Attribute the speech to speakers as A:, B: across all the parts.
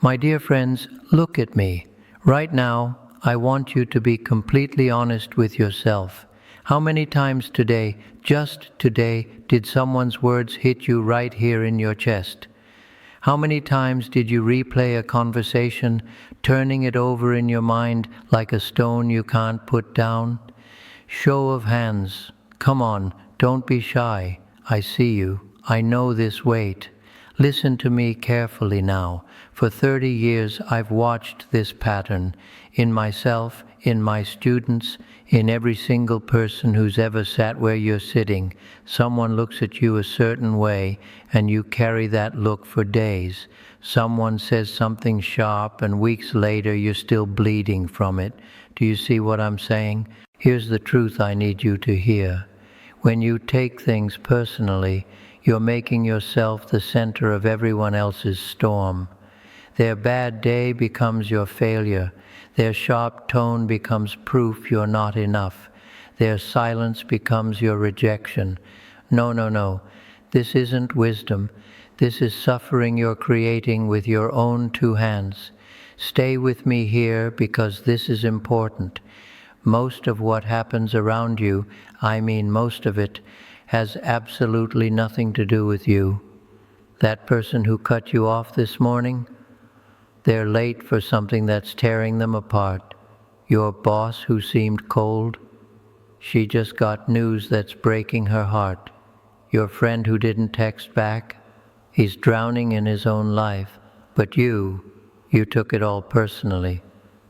A: My dear friends, look at me. Right now, I want you to be completely honest with yourself. How many times today, just today, did someone's words hit you right here in your chest? How many times did you replay a conversation, turning it over in your mind like a stone you can't put down? Show of hands. Come on, don't be shy. I see you. I know this weight. Listen to me carefully now. For 30 years I've watched this pattern in myself, in my students, in every single person who's ever sat where you're sitting. Someone looks at you a certain way and you carry that look for days. Someone says something sharp and weeks later you're still bleeding from it. Do you see what I'm saying? Here's the truth I need you to hear. When you take things personally, you're making yourself the center of everyone else's storm. Their bad day becomes your failure. Their sharp tone becomes proof you're not enough. Their silence becomes your rejection. No. This isn't wisdom. This is suffering you're creating with your own two hands. Stay with me here because this is important. Most of what happens around you, I mean most of it, has absolutely nothing to do with you. That person who cut you off this morning, they're late for something that's tearing them apart. Your boss who seemed cold, she just got news that's breaking her heart. Your friend who didn't text back, he's drowning in his own life. But you took it all personally.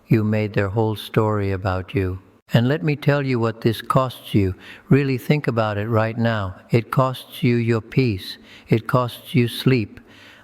A: You made their whole story about you. And let me tell you what this costs you. Really think about it right now. It costs you your peace. It costs you sleep.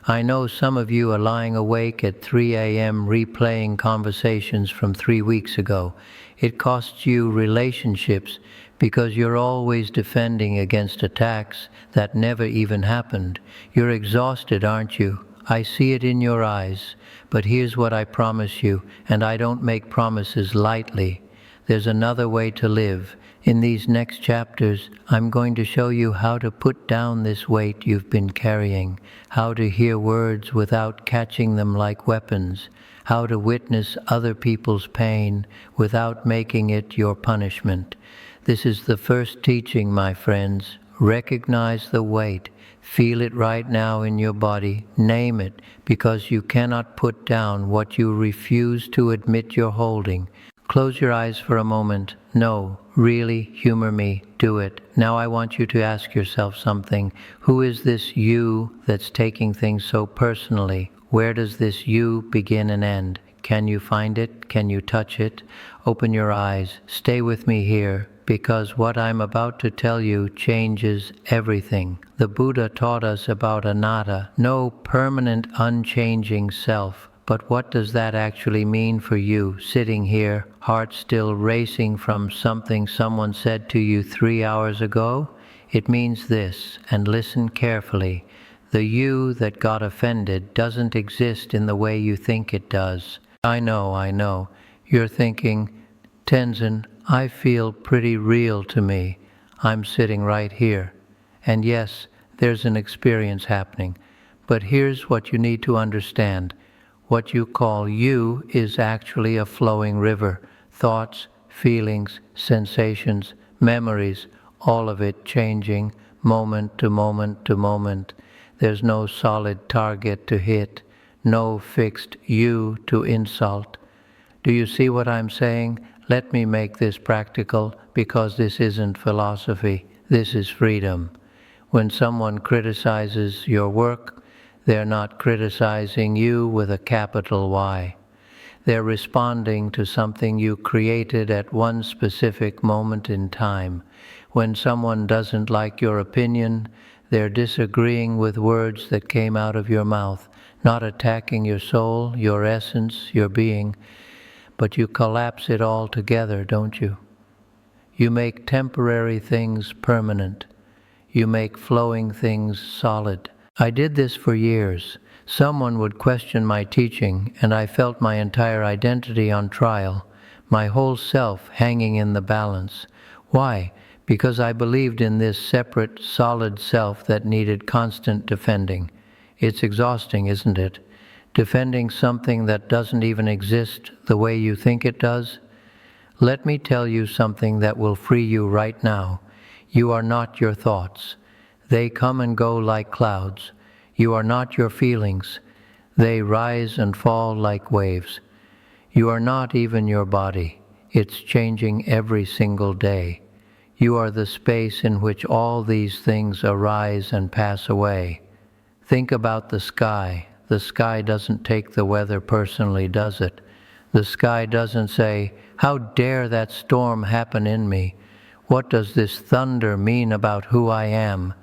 A: I know some of you are lying awake at 3 a.m. replaying conversations from 3 weeks ago. It costs you relationships because you're always defending against attacks that never even happened. You're exhausted, aren't you? I see it in your eyes. But here's what I promise you, and I don't make promises lightly. There's another way to live. In these next chapters, I'm going to show you how to put down this weight you've been carrying, how to hear words without catching them like weapons, how to witness other people's pain without making it your punishment. This is the first teaching, my friends. Recognize the weight. Feel it right now in your body. Name it, because you cannot put down what you refuse to admit you're holding. Close your eyes for a moment. No, really, humor me. Do it. Now I want you to ask yourself something. Who is this you that's taking things so personally? Where does this you begin and end? Can you find it? Can you touch it? Open your eyes. Stay with me here, because what I'm about to tell you changes everything. The Buddha taught us about anatta, no permanent, unchanging self. But what does that actually mean for you, sitting here, heart still racing from something someone said to you 3 hours ago? It means this, and listen carefully. The you that got offended doesn't exist in the way you think it does. I know. You're thinking, Tenzin, I feel pretty real to me. I'm sitting right here. And yes, there's an experience happening. But here's what you need to understand. What you call you is actually a flowing river. Thoughts, feelings, sensations, memories, all of it changing moment to moment to moment. There's no solid target to hit, no fixed you to insult. Do you see what I'm saying? Let me make this practical, because this isn't philosophy. This is freedom. When someone criticizes your work, they're not criticizing you with a capital Y. They're responding to something you created at one specific moment in time. When someone doesn't like your opinion, they're disagreeing with words that came out of your mouth, not attacking your soul, your essence, your being. But you collapse it all together, don't you? You make temporary things permanent. You make flowing things solid. I did this for years. Someone would question my teaching, and I felt my entire identity on trial, my whole self hanging in the balance. Why? Because I believed in this separate, solid self that needed constant defending. It's exhausting, isn't it? defending something that doesn't even exist the way you think it does? Let me tell you something that will free you right now. You are not your thoughts. They come and go like clouds. You are not your feelings. They rise and fall like waves. You are not even your body. It's changing every single day. You are the space in which all these things arise and pass away. Think about the sky. The sky doesn't take the weather personally, does it? The sky doesn't say, "How dare that storm happen in me? What does this thunder mean about who I am?"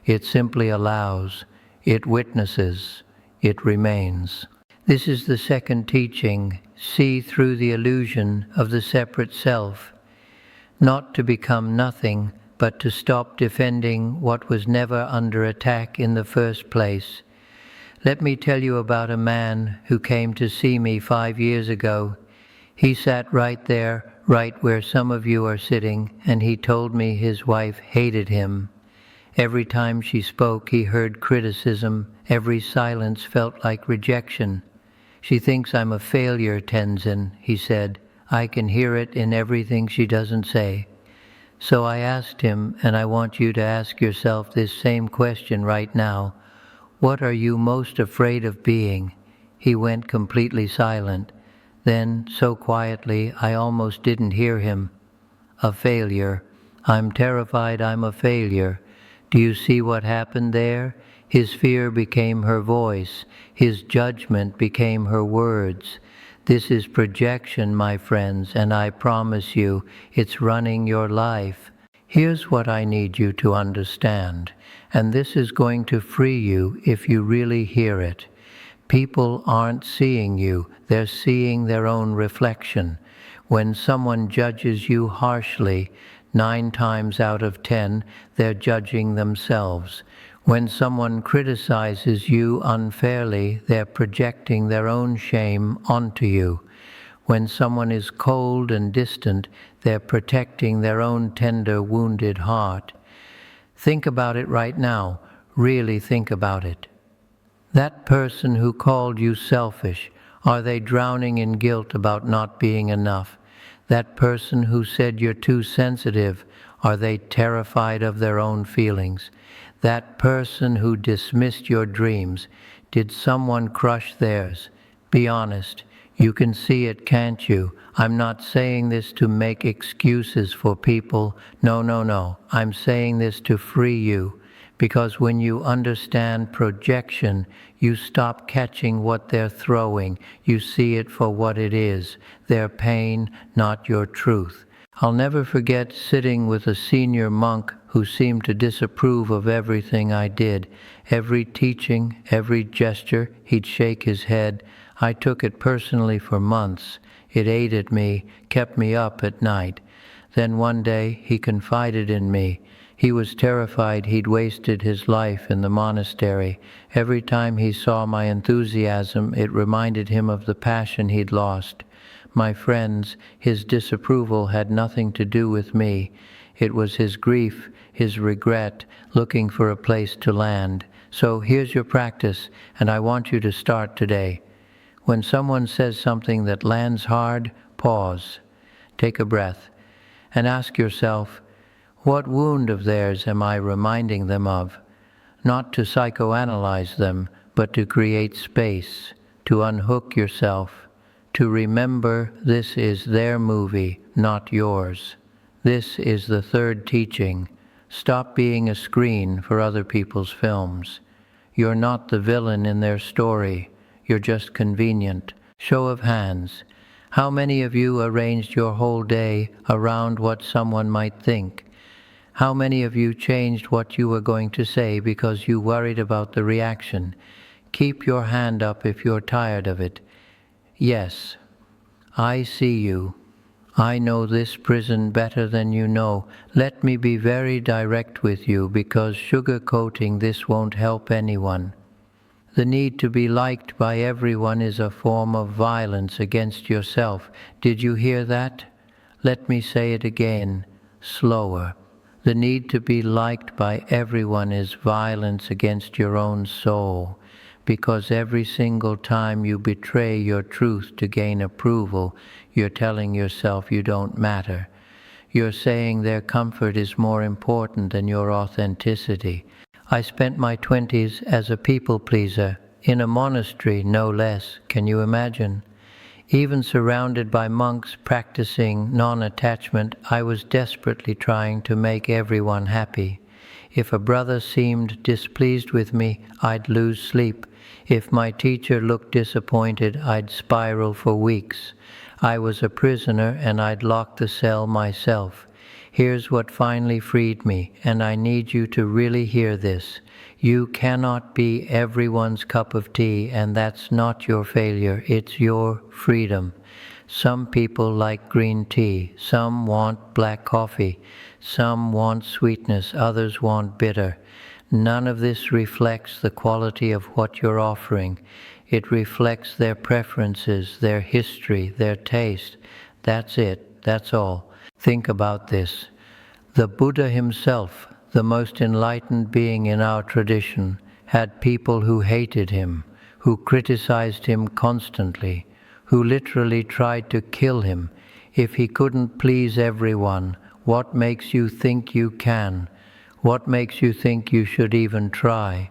A: It simply allows. It witnesses. It remains. This is the second teaching. See through the illusion of the separate self. Not to become nothing, but to stop defending what was never under attack in the first place. Let me tell you about a man who came to see me 5 years ago. He sat right there, right where some of you are sitting, and he told me his wife hated him. Every time she spoke, he heard criticism. Every silence felt like rejection. "She thinks I'm a failure, Tenzin," he said. "I can hear it in everything she doesn't say." So I asked him, and I want you to ask yourself this same question right now. What are you most afraid of being? He went completely silent. Then, so quietly, I almost didn't hear him. A failure. I'm terrified I'm a failure. Do you see what happened there? His fear became her voice. His judgment became her words. This is projection, my friends, and I promise you, it's running your life. Here's what I need you to understand, and this is going to free you if you really hear it. People aren't seeing you, they're seeing their own reflection. When someone judges you harshly, 9 times out of 10, they're judging themselves. When someone criticizes you unfairly, they're projecting their own shame onto you. When someone is cold and distant, they're protecting their own tender, wounded heart. Think about it right now. Really think about it. That person who called you selfish, are they drowning in guilt about not being enough? That person who said you're too sensitive, are they terrified of their own feelings? That person who dismissed your dreams, did someone crush theirs? Be honest. You can see it, can't you? I'm not saying this to make excuses for people. No. I'm saying this to free you. Because when you understand projection, you stop catching what they're throwing. You see it for what it is, their pain, not your truth. I'll never forget sitting with a senior monk who seemed to disapprove of everything I did. Every teaching, every gesture, he'd shake his head. I took it personally for months. It ate at me, kept me up at night. Then one day he confided in me. He was terrified he'd wasted his life in the monastery. Every time he saw my enthusiasm, it reminded him of the passion he'd lost. My friends, his disapproval had nothing to do with me. It was his grief, his regret, looking for a place to land. So here's your practice, and I want you to start today. When someone says something that lands hard, pause, take a breath, and ask yourself, what wound of theirs am I reminding them of? Not to psychoanalyze them, but to create space, to unhook yourself, to remember this is their movie, not yours. This is the third teaching. Stop being a screen for other people's films. You're not the villain in their story. You're just convenient. Show of hands. How many of you arranged your whole day around what someone might think? How many of you changed what you were going to say because you worried about the reaction? Keep your hand up if you're tired of it. Yes, I see you. I know this prison better than you know. Let me be very direct with you, because sugarcoating this won't help anyone. The need to be liked by everyone is a form of violence against yourself. Did you hear that? Let me say it again, slower. The need to be liked by everyone is violence against your own soul. because every single time you betray your truth to gain approval, you're telling yourself you don't matter. You're saying their comfort is more important than your authenticity. I spent my 20s as a people pleaser, in a monastery no less, can you imagine? Even surrounded by monks practicing non-attachment, I was desperately trying to make everyone happy. If a brother seemed displeased with me, I'd lose sleep. If my teacher looked disappointed, I'd spiral for weeks. I was a prisoner and I'd lock the cell myself. Here's what finally freed me, and I need you to really hear this. You cannot be everyone's cup of tea, and that's not your failure, it's your freedom. Some people like green tea, some want black coffee, some want sweetness, others want bitter. None of this reflects the quality of what you're offering. It reflects their preferences, their history, their taste. That's it, that's all. Think about this. The Buddha himself, the most enlightened being in our tradition, had people who hated him, who criticized him constantly, who literally tried to kill him. If he couldn't please everyone, what makes you think you can? What makes you think you should even try?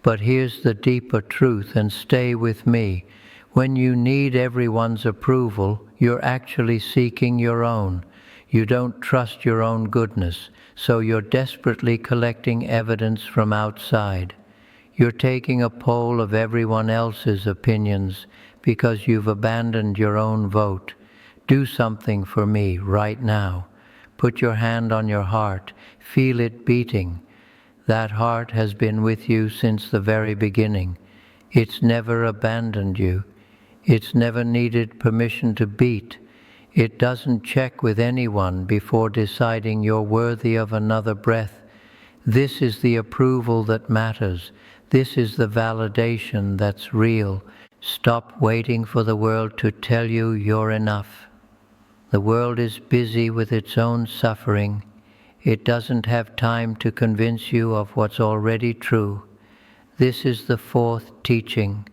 A: But here's the deeper truth, and stay with me. When you need everyone's approval, you're actually seeking your own. You don't trust your own goodness, so you're desperately collecting evidence from outside. You're taking a poll of everyone else's opinions because you've abandoned your own vote. Do something for me right now. Put your hand on your heart. Feel it beating. That heart has been with you since the very beginning. It's never abandoned you. It's never needed permission to beat. It doesn't check with anyone before deciding you're worthy of another breath. This is the approval that matters. This is the validation that's real. Stop waiting for the world to tell you you're enough. The world is busy with its own suffering. It doesn't have time to convince you of what's already true. This is the fourth teaching.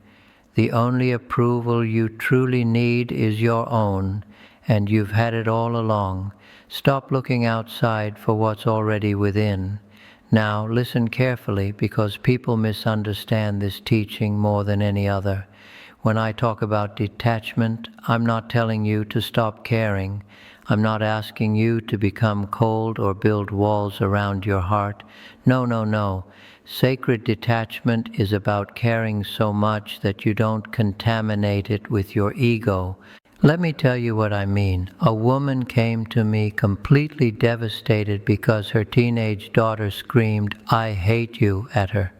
A: The only approval you truly need is your own, and you've had it all along. Stop looking outside for what's already within. Now listen carefully, because people misunderstand this teaching more than any other. When I talk about detachment, I'm not telling you to stop caring. I'm not asking you to become cold or build walls around your heart. No, no, no. Sacred detachment is about caring so much that you don't contaminate it with your ego. Let me tell you what I mean. A woman came to me completely devastated because her teenage daughter screamed, "I hate you," at her.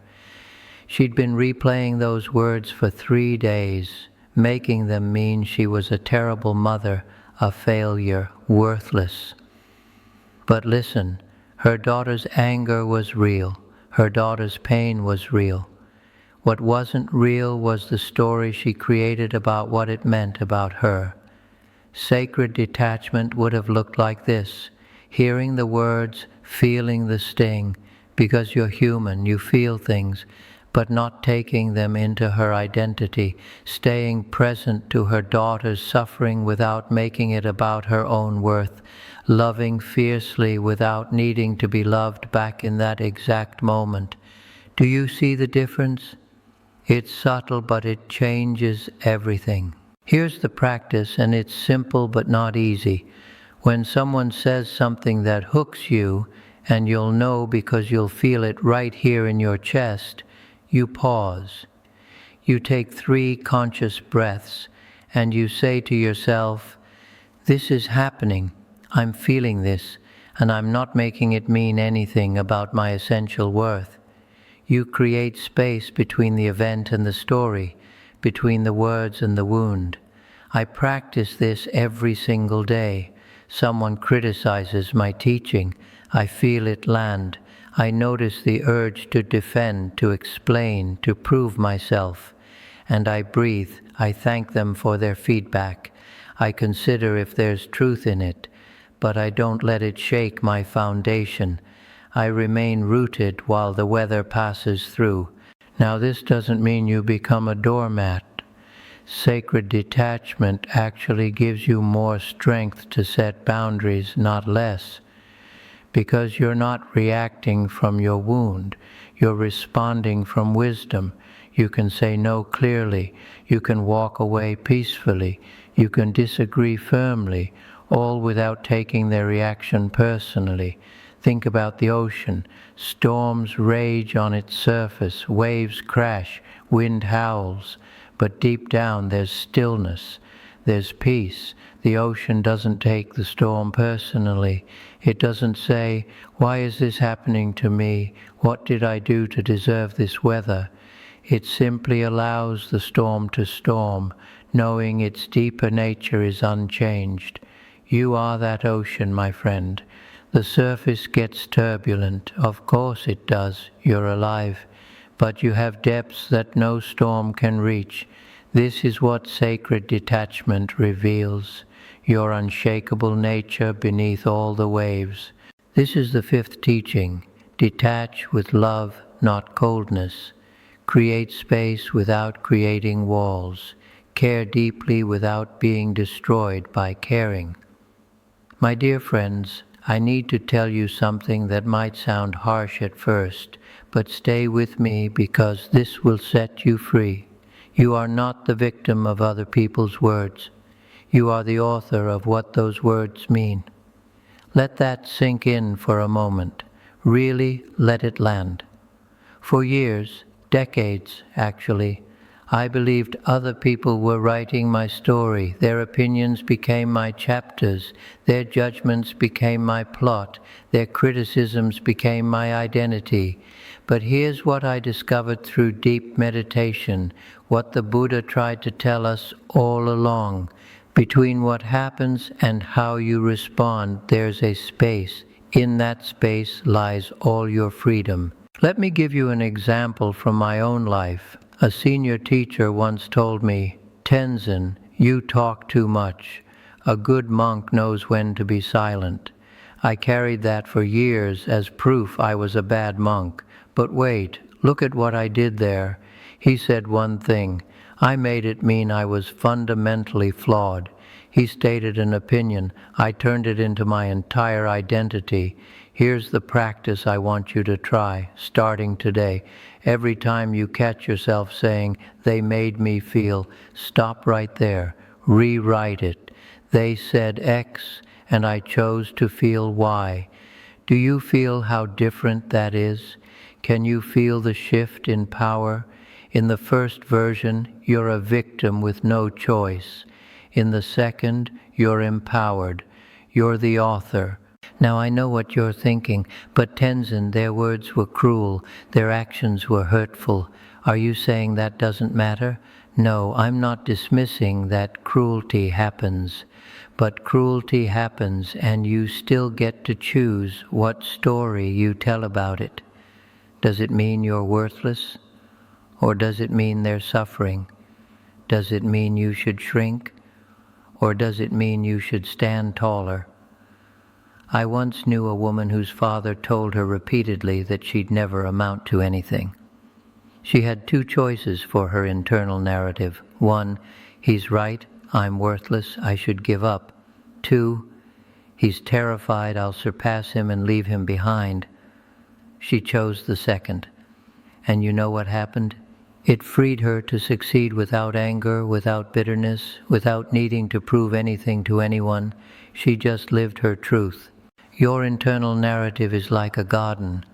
A: She'd been replaying those words for 3 days, making them mean she was a terrible mother, a failure, worthless. But listen, her daughter's anger was real. Her daughter's pain was real. What wasn't real was the story she created about what it meant about her. Sacred detachment would have looked like this: hearing the words, feeling the sting, because you're human, you feel things, but not taking them into her identity, staying present to her daughter's suffering without making it about her own worth, loving fiercely without needing to be loved back in that exact moment. Do you see the difference? It's subtle, but it changes everything. Here's the practice, and it's simple but not easy. When someone says something that hooks you, and you'll know because you'll feel it right here in your chest, you pause. You take 3 conscious breaths, and you say to yourself, "This is happening. I'm feeling this, and I'm not making it mean anything about my essential worth." You create space between the event and the story, between the words and the wound. I practice this every single day. Someone criticizes my teaching. I feel it land. I notice the urge to defend, to explain, to prove myself. And I breathe. I thank them for their feedback. I consider if there's truth in it, but I don't let it shake my foundation. I remain rooted while the weather passes through. Now this doesn't mean you become a doormat. Sacred detachment actually gives you more strength to set boundaries, not less. Because you're not reacting from your wound, you're responding from wisdom. You can say no clearly, you can walk away peacefully, you can disagree firmly, all without taking their reaction personally. Think about the ocean. Storms rage on its surface, waves crash, wind howls, but deep down there's stillness. There's peace. The ocean doesn't take the storm personally. It doesn't say, "Why is this happening to me? What did I do to deserve this weather?" It simply allows the storm to storm, knowing its deeper nature is unchanged. You are that ocean, my friend. The surface gets turbulent. Of course it does. You're alive. But you have depths that no storm can reach. This is what sacred detachment reveals, your unshakable nature beneath all the waves. This is the fifth teaching. Detach with love, not coldness. Create space without creating walls. Care deeply without being destroyed by caring. My dear friends, I need to tell you something that might sound harsh at first, but stay with me because this will set you free. You are not the victim of other people's words. You are the author of what those words mean. Let that sink in for a moment. Really let it land. For years, decades actually, I believed other people were writing my story. Their opinions became my chapters. Their judgments became my plot. Their criticisms became my identity. But here's what I discovered through deep meditation, what the Buddha tried to tell us all along. Between what happens and how you respond, there's a space. In that space lies all your freedom. Let me give you an example from my own life. A senior teacher once told me, "Tenzin, you talk too much. A good monk knows when to be silent." I carried that for years as proof I was a bad monk. But wait, look at what I did there. He said one thing. I made it mean I was fundamentally flawed. He stated an opinion. I turned it into my entire identity. Here's the practice I want you to try, starting today. Every time you catch yourself saying, "They made me feel," stop right there. Rewrite it. They said X, and I chose to feel Y. Do you feel how different that is? Can you feel the shift in power? In the first version, you're a victim with no choice. In the second, you're empowered. You're the author. Now I know what you're thinking, but Tenzin, their words were cruel, their actions were hurtful. Are you saying that doesn't matter? No, I'm not dismissing that cruelty happens. But cruelty happens and you still get to choose what story you tell about it. Does it mean you're worthless? Or does it mean they're suffering? Does it mean you should shrink? Or does it mean you should stand taller? I once knew a woman whose father told her repeatedly that she'd never amount to anything. She had two choices for her internal narrative. One, he's right, I'm worthless, I should give up. Two, he's terrified, I'll surpass him and leave him behind. She chose the second. And you know what happened? It freed her to succeed without anger, without bitterness, without needing to prove anything to anyone. She just lived her truth. Your internal narrative is like a garden.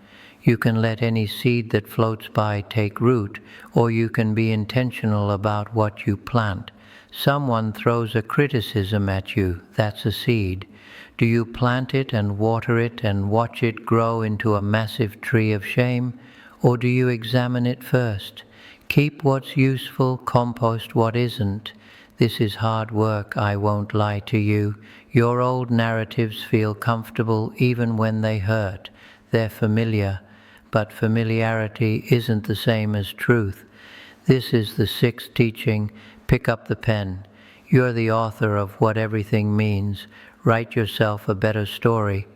A: You can let any seed that floats by take root, or you can be intentional about what you plant. Someone throws a criticism at you, that's a seed. Do you plant it and water it and watch it grow into a massive tree of shame, or do you examine it first? Keep what's useful, compost what isn't. This is hard work, I won't lie to you. Your old narratives feel comfortable even when they hurt. They're familiar, but familiarity isn't the same as truth. This is the sixth teaching. Pick up the pen. You're the author of what everything means. Write yourself a better story.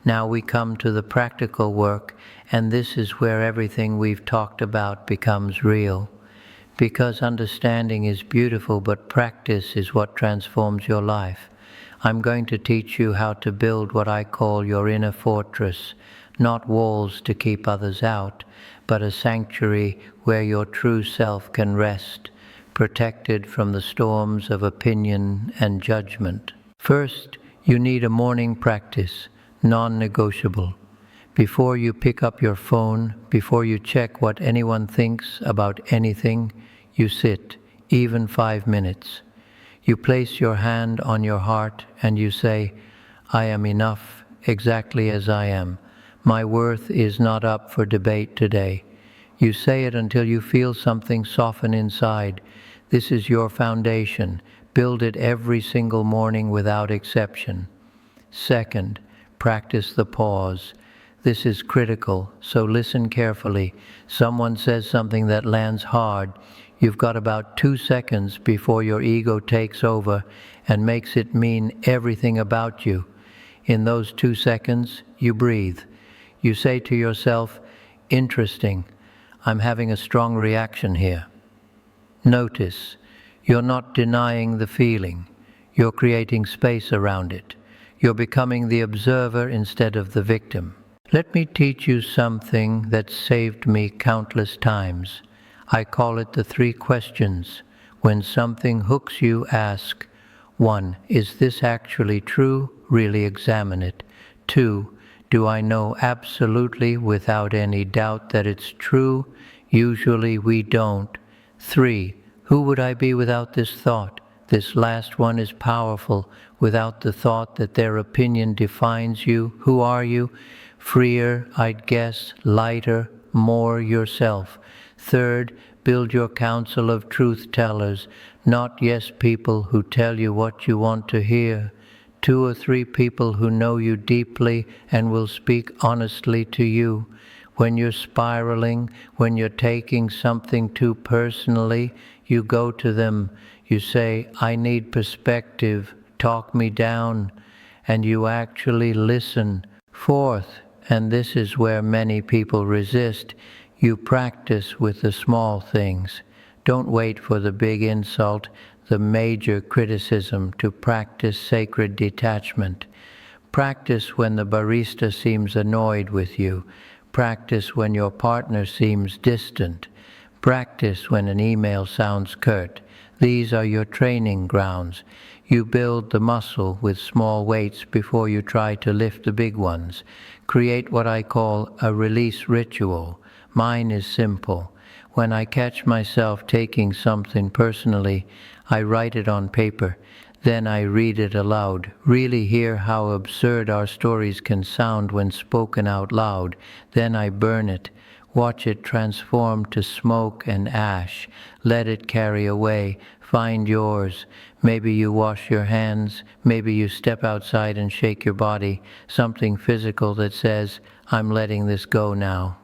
A: Now we come to the practical work, and this is where everything we've talked about becomes real. Because understanding is beautiful, but practice is what transforms your life. I'm going to teach you how to build what I call your inner fortress, not walls to keep others out, but a sanctuary where your true self can rest, protected from the storms of opinion and judgment. First, you need a morning practice, non-negotiable. Before you pick up your phone, before you check what anyone thinks about anything, you sit, even 5 minutes. You place your hand on your heart and you say, I am enough exactly as I am. My worth is not up for debate today. You say it until you feel something soften inside. This is your foundation. Build it every single morning without exception. Second, practice the pause. This is critical, so listen carefully. Someone says something that lands hard. You've got about 2 seconds before your ego takes over and makes it mean everything about you. In those 2 seconds, you breathe. You say to yourself, interesting, I'm having a strong reaction here. Notice, you're not denying the feeling. You're creating space around it. You're becoming the observer instead of the victim. Let me teach you something that saved me countless times. I call it the 3 questions. When something hooks you, ask. 1. Is this actually true? Really examine it. 2. Do I know absolutely without any doubt that it's true? Usually we don't. 3. Who would I be without this thought? This last one is powerful. Without the thought that their opinion defines you, who are you? Freer, I'd guess, lighter, more yourself. Third, build your council of truth-tellers, not yes people who tell you what you want to hear. 2 or 3 people who know you deeply and will speak honestly to you. When you're spiraling, when you're taking something too personally, you go to them. You say, I need perspective, talk me down, and you actually listen. Fourth, and this is where many people resist, you practice with the small things. Don't wait for the big insult, the major criticism, to practice sacred detachment. Practice when the barista seems annoyed with you. Practice when your partner seems distant. Practice when an email sounds curt. These are your training grounds. You build the muscle with small weights before you try to lift the big ones. Create what I call a release ritual. Mine is simple. When I catch myself taking something personally, I write it on paper. Then I read it aloud. Really hear how absurd our stories can sound when spoken out loud. Then I burn it. Watch it transform to smoke and ash. Let it carry away. Find yours. Maybe you wash your hands. Maybe you step outside and shake your body. Something physical that says, I'm letting this go now.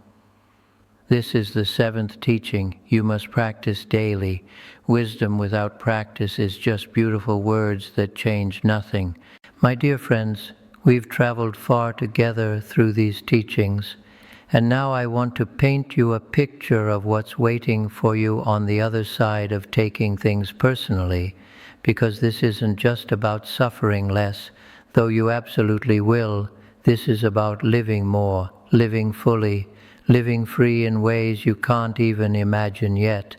A: This is the 7th teaching. You must practice daily. Wisdom without practice is just beautiful words that change nothing. My dear friends, we've traveled far together through these teachings, and now I want to paint you a picture of what's waiting for you on the other side of taking things personally, because this isn't just about suffering less, though you absolutely will. This is about living more, living fully, living free in ways you can't even imagine yet.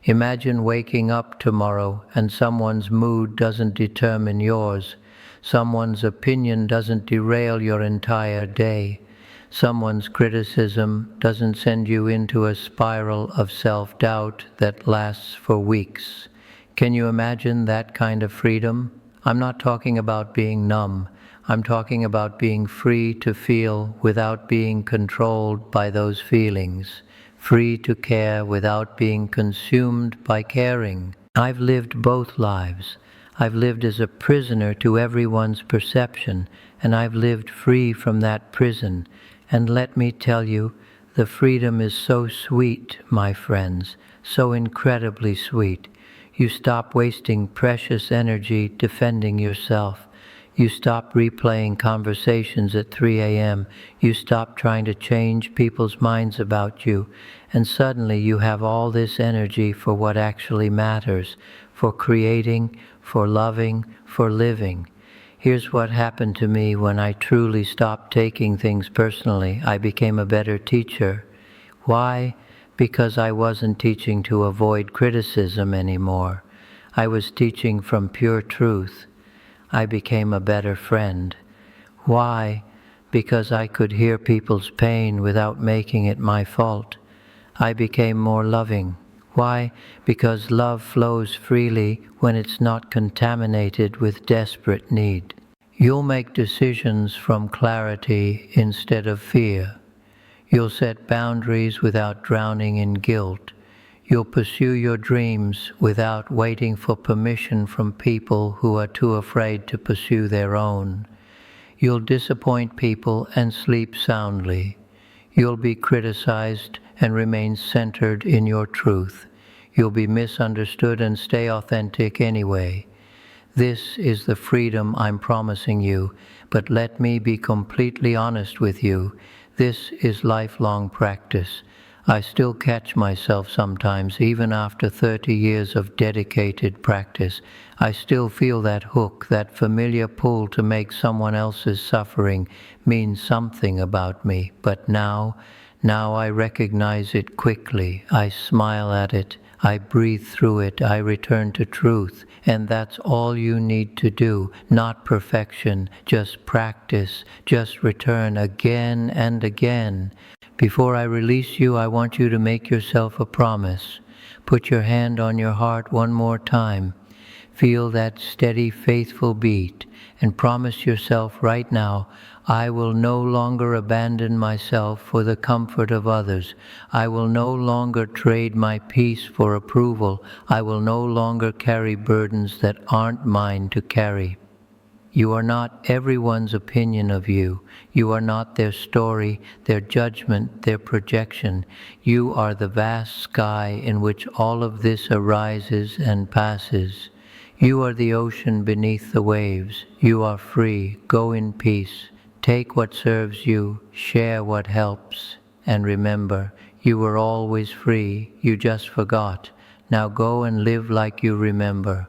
A: Imagine waking up tomorrow and someone's mood doesn't determine yours. Someone's opinion doesn't derail your entire day. Someone's criticism doesn't send you into a spiral of self-doubt that lasts for weeks. Can you imagine that kind of freedom? I'm not talking about being numb. I'm talking about being free to feel without being controlled by those feelings. Free to care without being consumed by caring. I've lived both lives. I've lived as a prisoner to everyone's perception, and I've lived free from that prison. And let me tell you, the freedom is so sweet, my friends, so incredibly sweet. You stop wasting precious energy defending yourself. You stop replaying conversations at 3 a.m. You stop trying to change people's minds about you. And suddenly you have all this energy for what actually matters, for creating, for loving, for living. Here's what happened to me when I truly stopped taking things personally. I became a better teacher. Why? Because I wasn't teaching to avoid criticism anymore. I was teaching from pure truth. I became a better friend. Why? Because I could hear people's pain without making it my fault. I became more loving. Why? Because love flows freely when it's not contaminated with desperate need. You'll make decisions from clarity instead of fear. You'll set boundaries without drowning in guilt. You'll pursue your dreams without waiting for permission from people who are too afraid to pursue their own. You'll disappoint people and sleep soundly. You'll be criticized and remain centered in your truth. You'll be misunderstood and stay authentic anyway. This is the freedom I'm promising you, but let me be completely honest with you. This is lifelong practice. I still catch myself sometimes, even after 30 years of dedicated practice. I still feel that hook, that familiar pull to make someone else's suffering mean something about me. But now I recognize it quickly. I smile at it. I breathe through it. I return to truth. And that's all you need to do. Not perfection, just practice. Just return again and again. Before I release you, I want you to make yourself a promise. Put your hand on your heart one more time. Feel that steady, faithful beat, and promise yourself right now, I will no longer abandon myself for the comfort of others. I will no longer trade my peace for approval. I will no longer carry burdens that aren't mine to carry. You are not everyone's opinion of you. You are not their story, their judgment, their projection. You are the vast sky in which all of this arises and passes. You are the ocean beneath the waves. You are free. Go in peace. Take what serves you. Share what helps. And remember, you were always free. You just forgot. Now go and live like you remember.